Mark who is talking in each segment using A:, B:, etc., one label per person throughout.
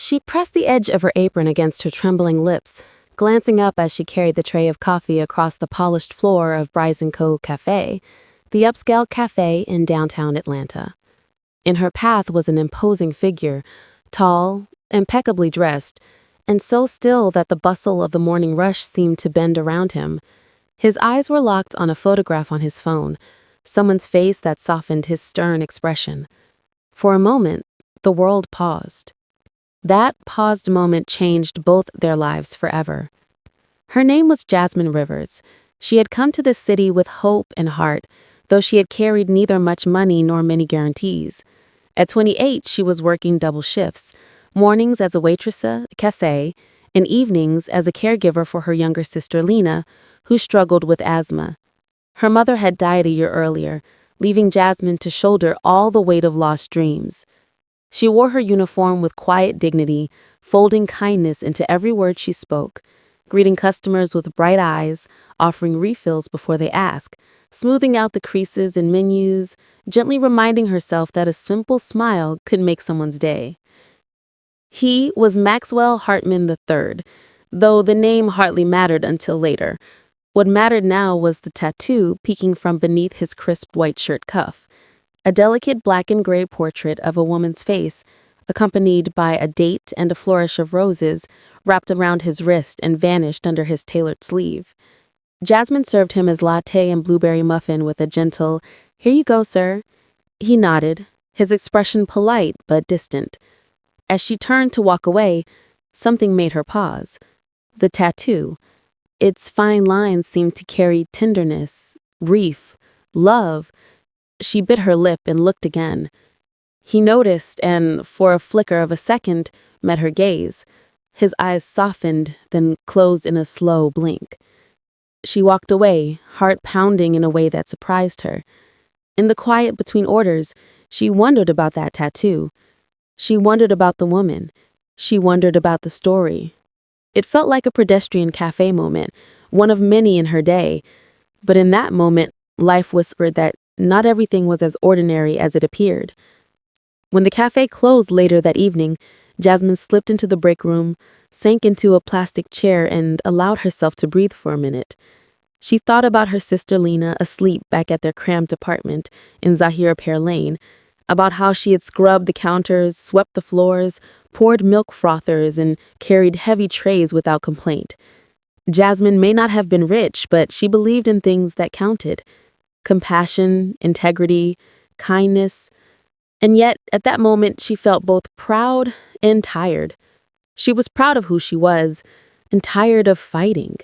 A: She pressed the edge of her apron against her trembling lips, glancing up as she carried the tray of coffee across the polished floor of Bryce & Co. Cafe, the upscale cafe in downtown Atlanta. In her path was an imposing figure, tall, impeccably dressed, and so still that the bustle of the morning rush seemed to bend around him. His eyes were locked on a photograph on his phone, someone's face that softened his stern expression. For a moment, the world paused. That paused moment changed both their lives forever. Her name was Jasmine Rivers. She had come to this city with hope and heart, though she had carried neither much money nor many guarantees. At 28, she was working double shifts, mornings as a waitress at a cafe, and evenings as a caregiver for her younger sister Lena, who struggled with asthma. Her mother had died a year earlier, leaving Jasmine to shoulder all the weight of lost dreams. She wore her uniform with quiet dignity, folding kindness into every word she spoke, greeting customers with bright eyes, offering refills before they ask, smoothing out the creases in menus, gently reminding herself that a simple smile could make someone's day. He was Maxwell Hartman III, though the name hardly mattered until later. What mattered now was the tattoo peeking from beneath his crisp white shirt cuff. A delicate black and gray portrait of a woman's face, accompanied by a date and a flourish of roses, wrapped around his wrist and vanished under his tailored sleeve. Jasmine served him his latte and blueberry muffin with a gentle, "Here you go, sir." He nodded, his expression polite but distant. As she turned to walk away, something made her pause. The tattoo. Its fine lines seemed to carry tenderness, grief, love. She bit her lip and looked again. He noticed and, for a flicker of a second, met her gaze. His eyes softened, then closed in a slow blink. She walked away, heart pounding in a way that surprised her. In the quiet between orders, she wondered about that tattoo. She wondered about the woman. She wondered about the story. It felt like a pedestrian cafe moment, one of many in her day. But in that moment, life whispered that not everything was as ordinary as it appeared. When the cafe closed later that evening, Jasmine slipped into the break room, sank into a plastic chair, and allowed herself to breathe for a minute. She thought about her sister Lena asleep back at their cramped apartment in Zahira Pear Lane, about how she had scrubbed the counters, swept the floors, poured milk frothers, and carried heavy trays without complaint. Jasmine may not have been rich, but she believed in things that counted. Compassion, integrity, kindness. And yet, at that moment, she felt both proud and tired. She was proud of who she was, and tired of fighting.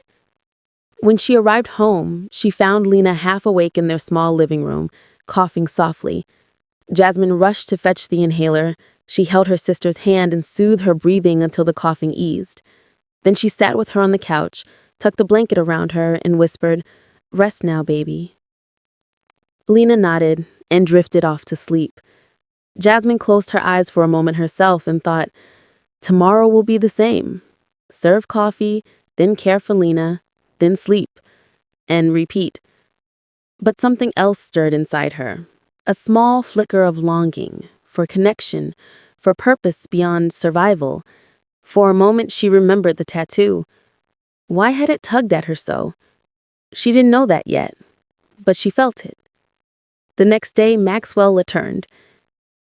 A: When she arrived home, she found Lena half awake in their small living room, coughing softly. Jasmine rushed to fetch the inhaler. She held her sister's hand and soothed her breathing until the coughing eased. Then she sat with her on the couch, tucked a blanket around her, and whispered, "Rest now, baby." Lena nodded and drifted off to sleep. Jasmine closed her eyes for a moment herself and thought, tomorrow will be the same. Serve coffee, then care for Lena, then sleep, and repeat. But something else stirred inside her, a small flicker of longing, for connection, for purpose beyond survival. For a moment she remembered the tattoo. Why had it tugged at her so? She didn't know that yet, but she felt it. The next day, Maxwell returned.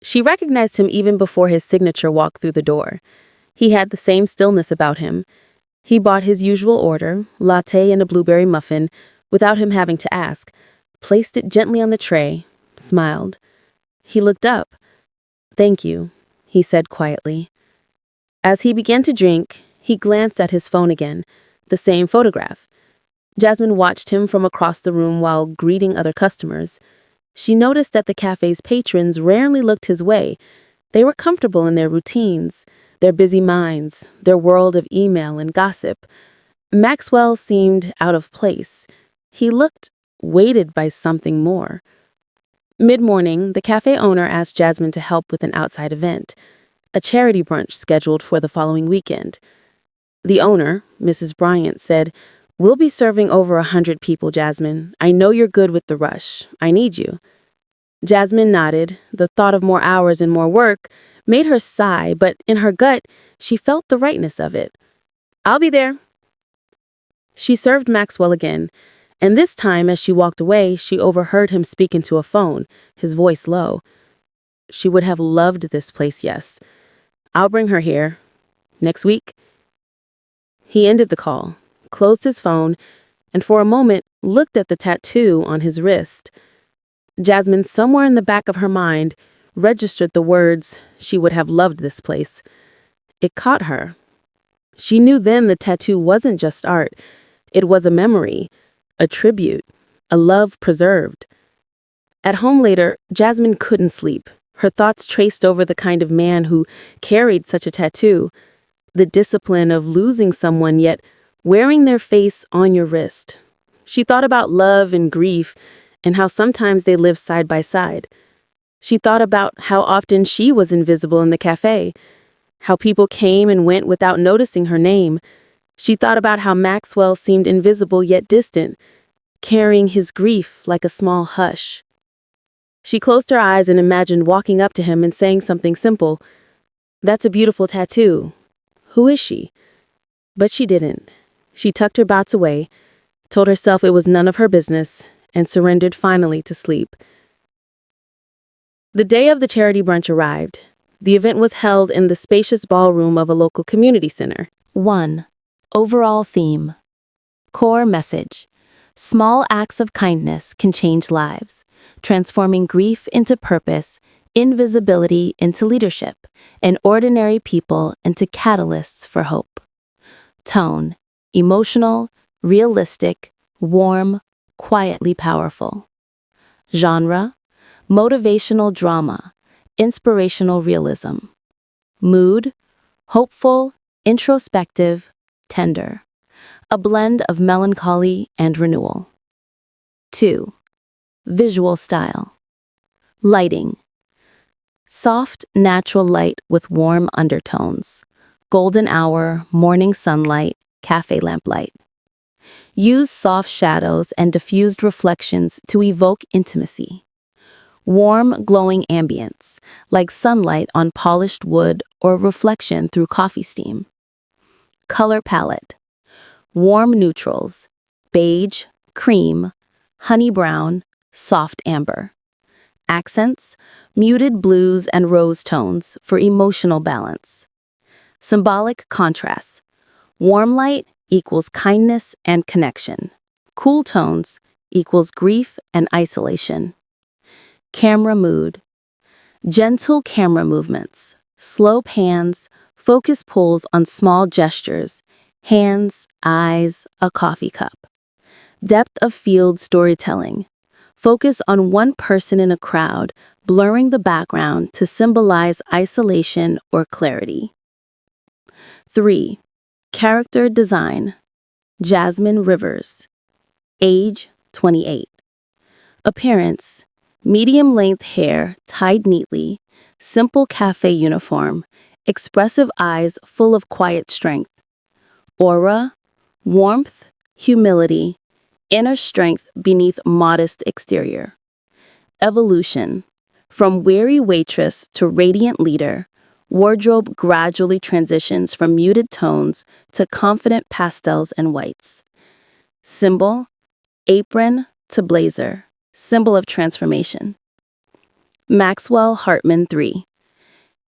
A: She recognized him even before his signature walked through the door. He had the same stillness about him. He bought his usual order, latte and a blueberry muffin, without him having to ask, placed it gently on the tray, smiled. He looked up. "Thank you," he said quietly. As he began to drink, he glanced at his phone again, the same photograph. Jasmine watched him from across the room while greeting other customers. She noticed that the cafe's patrons rarely looked his way. They were comfortable in their routines, their busy minds, their world of email and gossip. Maxwell seemed out of place. He looked weighted by something more. Mid-morning, the cafe owner asked Jasmine to help with an outside event, a charity brunch scheduled for the following weekend. The owner, Mrs. Bryant, said, "We'll be serving over 100 people, Jasmine. I know you're good with the rush. I need you." Jasmine nodded. The thought of more hours and more work made her sigh, but in her gut, She felt the rightness of it. "I'll be there." She served Maxwell again, and this time as she walked away, she overheard him speak into a phone, his voice low. She would have loved this place, yes. "I'll bring her here. Next week?" He ended the call, closed his phone, and for a moment looked at the tattoo on his wrist. Jasmine, somewhere in the back of her mind, registered the words, "She would have loved this place." It caught her. She knew then the tattoo wasn't just art. It was a memory, a tribute, a love preserved. At home later, Jasmine couldn't sleep. Her thoughts traced over the kind of man who carried such a tattoo, the discipline of losing someone yet wearing their face on your wrist. She thought about love and grief and how sometimes they lived side by side. She thought about how often she was invisible in the cafe, how people came and went without noticing her name. She thought about how Maxwell seemed invisible yet distant, carrying his grief like a small hush. She closed her eyes and imagined walking up to him and saying something simple. "That's a beautiful tattoo. Who is she?" But she didn't. She tucked her bouts away, told herself it was none of her business, and surrendered finally to sleep. The day of the charity brunch arrived. The event was held in the spacious ballroom of a local community center.
B: 1. Overall theme. Core message. Small acts of kindness can change lives, transforming grief into purpose, invisibility into leadership, and ordinary people into catalysts for hope. Tone. Emotional, realistic, warm, quietly powerful. Genre. Motivational drama, inspirational realism. Mood. Hopeful, introspective, tender. A blend of melancholy and renewal. 2. Visual style. Lighting. Soft, natural light with warm undertones. Golden hour, morning sunlight, cafe lamplight. Use soft shadows and diffused reflections to evoke intimacy. Warm, glowing ambience, like sunlight on polished wood or reflection through coffee steam. Color palette. Warm neutrals, beige, cream, honey brown, soft amber. Accents, muted blues and rose tones for emotional balance. Symbolic contrasts. Warm light equals kindness and connection. Cool tones equals grief and isolation. Camera mood. Gentle camera movements, slow pans, focus pulls on small gestures, hands, eyes, a coffee cup. Depth of field storytelling. Focus on one person in a crowd, blurring the background to symbolize isolation or clarity. 3. Character design. Jasmine Rivers. Age 28. Appearance. Medium-length hair tied neatly, simple cafe uniform, expressive eyes full of quiet strength. Aura, warmth, humility, inner strength beneath modest exterior. Evolution. From weary waitress to radiant leader, wardrobe gradually transitions from muted tones to confident pastels and whites. Symbol, apron to blazer. Symbol of transformation. Maxwell Hartman 3.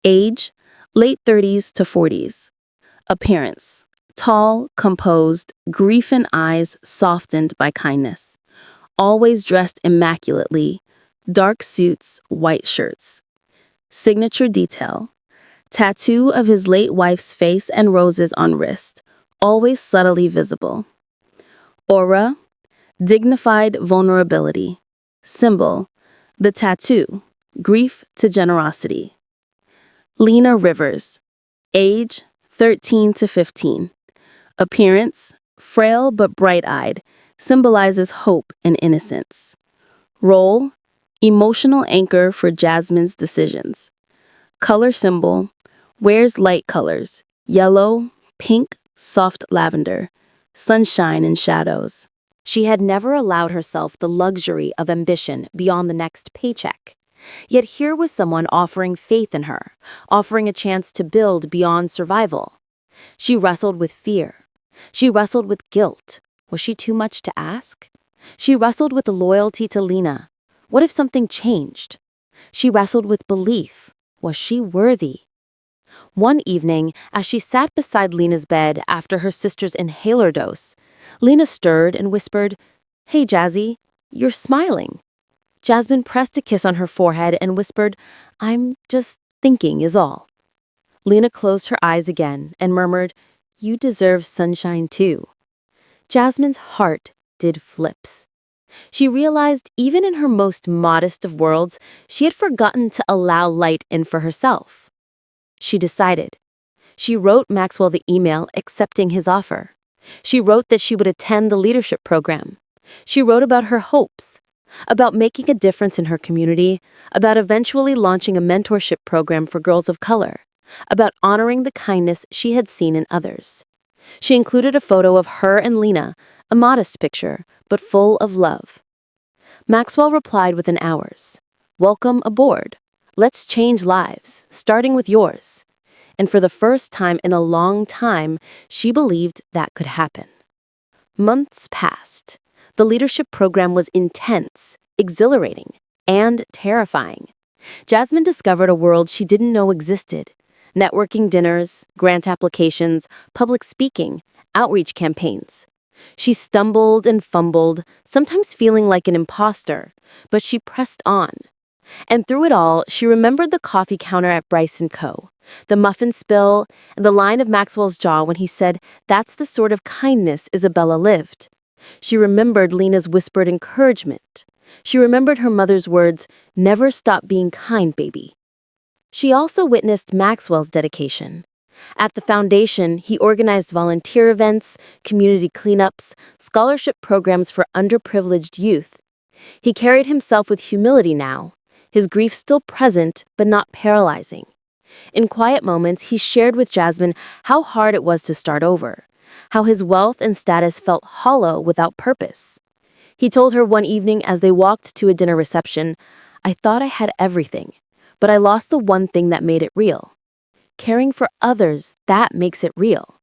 B: Age, late 30s to 40s. Appearance, tall, composed, grief in eyes softened by kindness. Always dressed immaculately, dark suits, white shirts. Signature detail, tattoo of his late wife's face and roses on wrist, always subtly visible. Aura, dignified vulnerability. Symbol, the tattoo, grief to generosity. Lena Rivers. Age, 13 to 15. Appearance, frail but bright-eyed, symbolizes hope and innocence. Role, emotional anchor for Jasmine's decisions. Color symbol, wears light colors, yellow, pink, soft lavender, sunshine and shadows. She had never allowed herself the luxury of ambition beyond the next paycheck. Yet here was someone offering faith in her, offering a chance to build beyond survival. She wrestled with fear. She wrestled with guilt. Was she too much to ask? She wrestled with the loyalty to Lena. What if something changed? She wrestled with belief. Was she worthy? One evening, as she sat beside Lena's bed after her sister's inhaler dose, Lena stirred and whispered, "Hey, Jazzy, you're smiling." Jasmine pressed a kiss on her forehead and whispered, "I'm just thinking is all." Lena closed her eyes again and murmured, "You deserve sunshine too." Jasmine's heart did flips. She realized even in her most modest of worlds, she had forgotten to allow light in for herself. She decided. She wrote Maxwell the email accepting his offer. She wrote that she would attend the leadership program. She wrote about her hopes, about making a difference in her community, about eventually launching a mentorship program for girls of color, about honoring the kindness she had seen in others. She included a photo of her and Lena, a modest picture, but full of love. Maxwell replied within hours, "Welcome aboard. Let's change lives, starting with yours." And for the first time in a long time, she believed that could happen. Months passed. The leadership program was intense, exhilarating, and terrifying. Jasmine discovered a world she didn't know existed. Networking dinners, grant applications, public speaking, outreach campaigns. She stumbled and fumbled, sometimes feeling like an imposter, but she pressed on. And through it all, she remembered the coffee counter at Bryce & Co., the muffin spill, and the line of Maxwell's jaw when he said, "That's the sort of kindness Isabella lived." She remembered Lena's whispered encouragement. She remembered her mother's words, "Never stop being kind, baby." She also witnessed Maxwell's dedication. At the foundation, he organized volunteer events, community cleanups, scholarship programs for underprivileged youth. He carried himself with humility now, his grief still present but not paralyzing. In quiet moments, he shared with Jasmine how hard it was to start over, how his wealth and status felt hollow without purpose. He told her one evening as they walked to a dinner reception, "I thought I had everything, but I lost the one thing that made it real. Caring for others, that makes it real."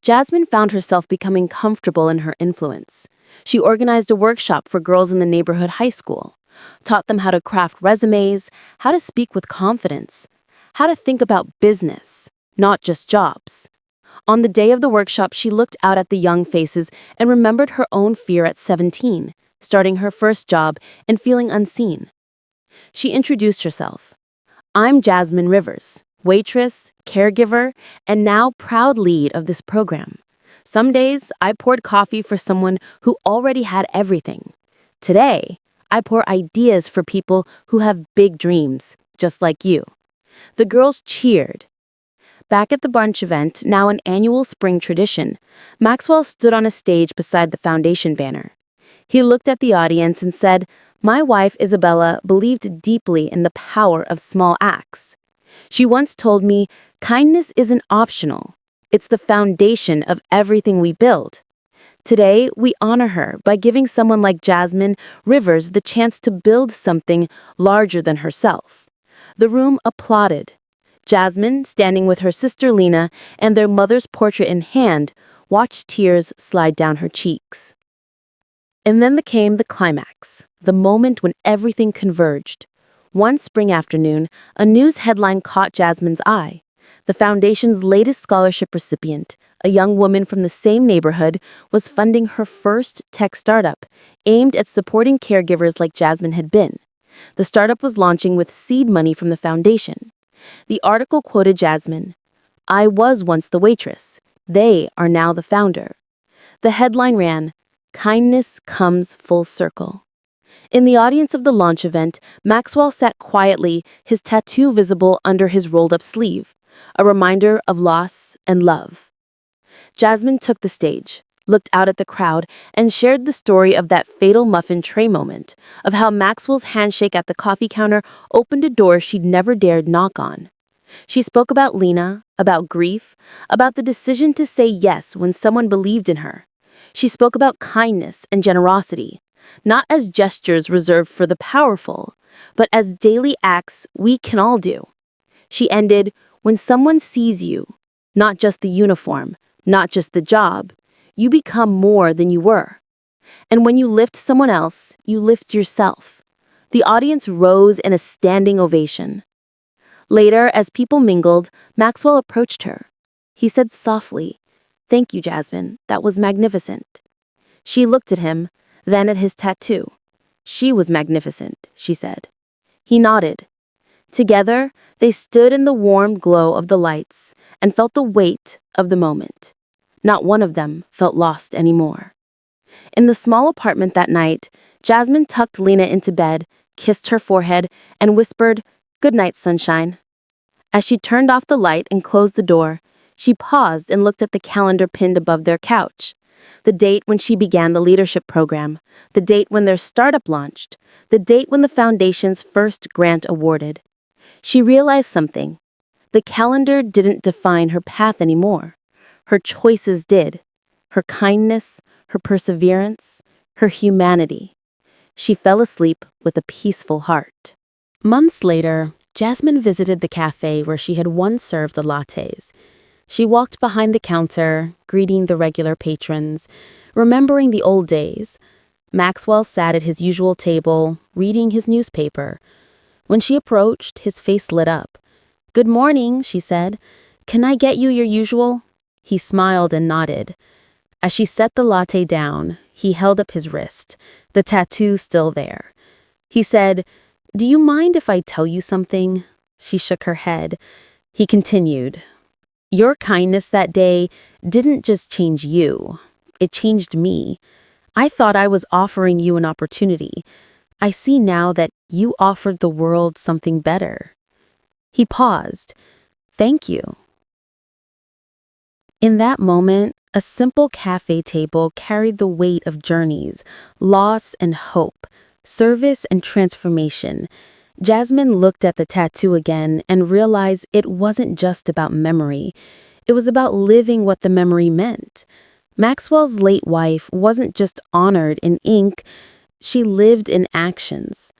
B: Jasmine found herself becoming comfortable in her influence. She organized a workshop for girls in the neighborhood high school, taught them how to craft resumes, how to speak with confidence, how to think about business, not just jobs. On the day of the workshop, she looked out at the young faces and remembered her own fear at 17, starting her first job and feeling unseen. She introduced herself. "I'm Jasmine Rivers, waitress, caregiver, and now proud lead of this program. Some days, I poured coffee for someone who already had everything. Today, I pour ideas for people who have big dreams, just like you." The girls cheered. Back at the brunch event, now an annual spring tradition, Maxwell stood on a stage beside the foundation banner. He looked at the audience and said, "My wife, Isabella, believed deeply in the power of small acts. She once told me, kindness isn't optional. It's the foundation of everything we build." Today, we honor her by giving someone like Jasmine Rivers the chance to build something larger than herself. The room applauded. Jasmine, standing with her sister Lena and their mother's portrait in hand, watched tears slide down her cheeks. And then came the climax, the moment when everything converged. One spring afternoon, a news headline caught Jasmine's eye. The foundation's latest scholarship recipient, a young woman from the same neighborhood, was funding her first tech startup, aimed at supporting caregivers like Jasmine had been. The startup was launching with seed money from the foundation. The article quoted Jasmine, "I was once the waitress. They are now the founder." The headline ran, "Kindness comes full circle." In the audience of the launch event, Maxwell sat quietly, his tattoo visible under his rolled-up sleeve, a reminder of loss and love. Jasmine took the stage, looked out at the crowd, and shared the story of that fatal muffin tray moment, of how Maxwell's handshake at the coffee counter opened a door she'd never dared knock on. She spoke about Lena, about grief, about the decision to say yes when someone believed in her. She spoke about kindness and generosity, not as gestures reserved for the powerful, but as daily acts we can all do. She ended, when someone sees you, not just the uniform, not just the job, you become more than you were. And when you lift someone else, you lift yourself. The audience rose in a standing ovation. Later, as people mingled, Maxwell approached her. He said softly, "Thank you, Jasmine. That was magnificent." She looked at him, then at his tattoo. "She was magnificent," she said. He nodded. Together, they stood in the warm glow of the lights and felt the weight of the moment. Not one of them felt lost anymore. In the small apartment that night, Jasmine tucked Lena into bed, kissed her forehead, and whispered, "Good night, sunshine." As she turned off the light and closed the door, she paused and looked at the calendar pinned above their couch. The date when she began the leadership program, the date when their startup launched, the date when the foundation's first grant awarded. She realized something. The calendar didn't define her path anymore. Her choices did. Her kindness, her perseverance, her humanity. She fell asleep with a peaceful heart. Months later, Jasmine visited the cafe where she had once served the lattes. She walked behind the counter, greeting the regular patrons, remembering the old days. Maxwell sat at his usual table, reading his newspaper. When she approached, his face lit up. "Good morning," she said. "Can I get you your usual?" He smiled and nodded. As she set the latte down, he held up his wrist, the tattoo still there. He said, "Do you mind if I tell you something?" She shook her head. He continued, "Your kindness that day didn't just change you. It changed me. I thought I was offering you an opportunity. I see now that you offered the world something better." He paused. "Thank you." In that moment, a simple cafe table carried the weight of journeys, loss and hope, service and transformation. Jasmine looked at the tattoo again and realized it wasn't just about memory. It was about living what the memory meant. Maxwell's late wife wasn't just honored in ink, she lived in actions.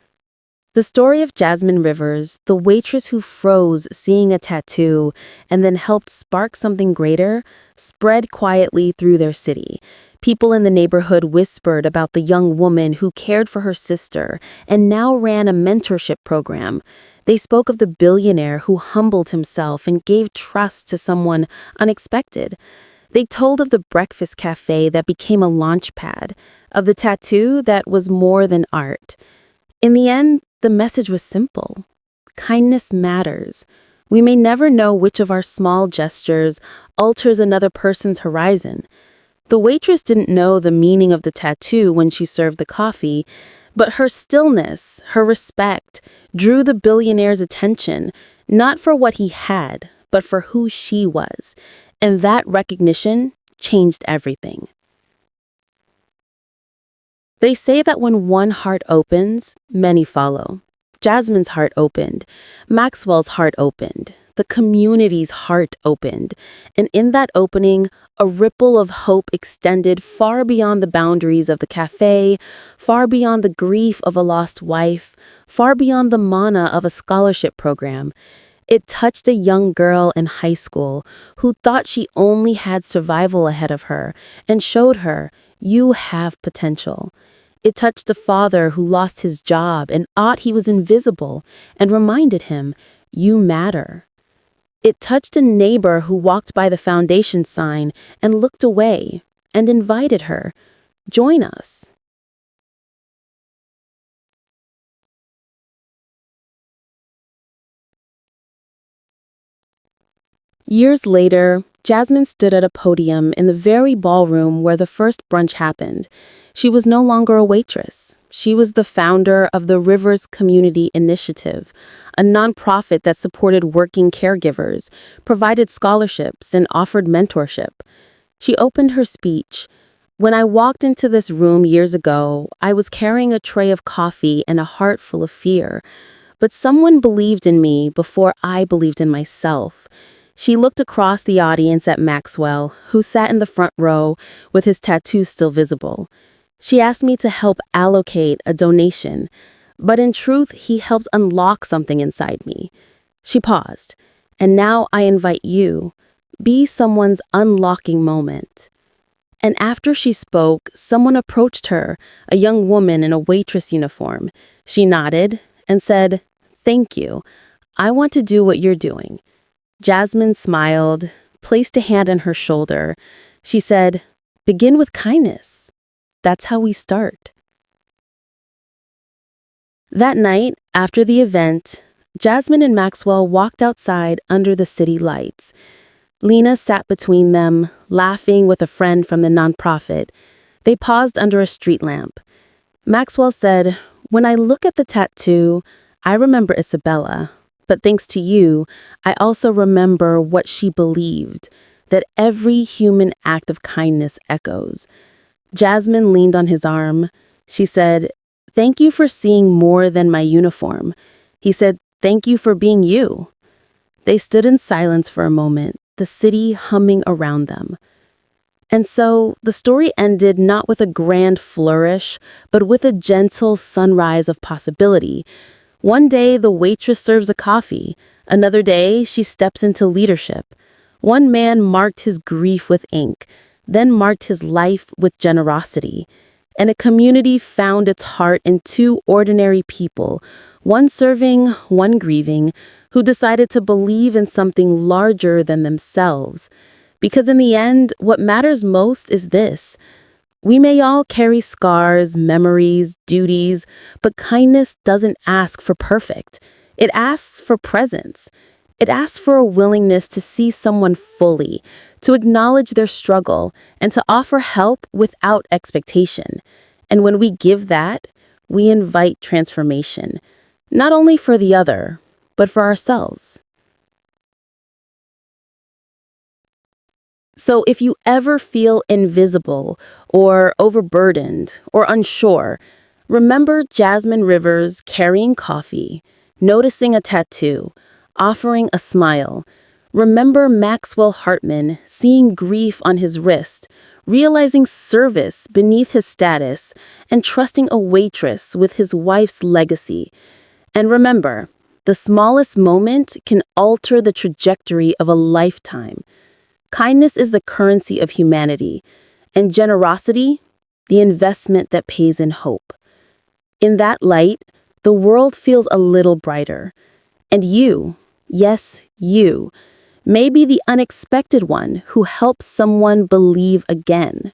B: The story of Jasmine Rivers, the waitress who froze seeing a tattoo and then helped spark something greater, spread quietly through their city. People in the neighborhood whispered about the young woman who cared for her sister and now ran a mentorship program. They spoke of the billionaire who humbled himself and gave trust to someone unexpected. They told of the breakfast cafe that became a launch pad, of the tattoo that was more than art. In the end, the message was simple. Kindness matters. We may never know which of our small gestures alters another person's horizon. The waitress didn't know the meaning of the tattoo when she served the coffee, but her stillness, her respect, drew the billionaire's attention, not for what he had, but for who she was. And that recognition changed everything. They say that when one heart opens, many follow. Jasmine's heart opened. Maxwell's heart opened. The community's heart opened. And in that opening, a ripple of hope extended far beyond the boundaries of the cafe, far beyond the grief of a lost wife, far beyond the mana of a scholarship program. It touched a young girl in high school who thought she only had survival ahead of her and showed her, you have potential. It touched a father who lost his job and thought he was invisible and reminded him, you matter. It touched a neighbor who walked by the foundation sign and looked away and invited her, join us. Years later, Jasmine stood at a podium in the very ballroom where the first brunch happened. She was no longer a waitress. She was the founder of the Rivers Community Initiative, a nonprofit that supported working caregivers, provided scholarships, and offered mentorship. She opened her speech. When I walked into this room years ago, I was carrying a tray of coffee and a heart full of fear. But someone believed in me before I believed in myself. She looked across the audience at Maxwell, who sat in the front row with his tattoos still visible.
A: She asked me to help allocate a donation, but in truth, he helped unlock something inside me. She paused, and now I invite you, be someone's unlocking moment. And after she spoke, someone approached her, a young woman in a waitress uniform. She nodded and said, "Thank you. I want to do what you're doing." Jasmine smiled, placed a hand on her shoulder. She said, "Begin with kindness. That's how we start." That night, after the event, Jasmine and Maxwell walked outside under the city lights. Lena sat between them, laughing with a friend from the nonprofit. They paused under a street lamp. Maxwell said, "When I look at the tattoo, I remember Isabella. But thanks to you, I also remember what she believed, that every human act of kindness echoes." Jasmine leaned on his arm. She said, "Thank you for seeing more than my uniform." He said, "Thank you for being you." They stood in silence for a moment, the city humming around them. And so the story ended not with a grand flourish, but with a gentle sunrise of possibility. One day, the waitress serves a coffee. Another day, she steps into leadership. One man marked his grief with ink, then marked his life with generosity. And a community found its heart in two ordinary people, one serving, one grieving, who decided to believe in something larger than themselves. Because in the end, what matters most is this: we may all carry scars, memories, duties, but kindness doesn't ask for perfect. It asks for presence. It asks for a willingness to see someone fully, to acknowledge their struggle, and to offer help without expectation. And when we give that, we invite transformation, not only for the other, but for ourselves. So if you ever feel invisible or overburdened or unsure, remember Jasmine Rivers carrying coffee, noticing a tattoo, offering a smile. Remember Maxwell Hartman seeing grief on his wrist, realizing service beneath his status, and trusting a waitress with his wife's legacy. And remember, the smallest moment can alter the trajectory of a lifetime. Kindness is the currency of humanity, and generosity, the investment that pays in hope. In that light, the world feels a little brighter. And you, yes, you, may be the unexpected one who helps someone believe again.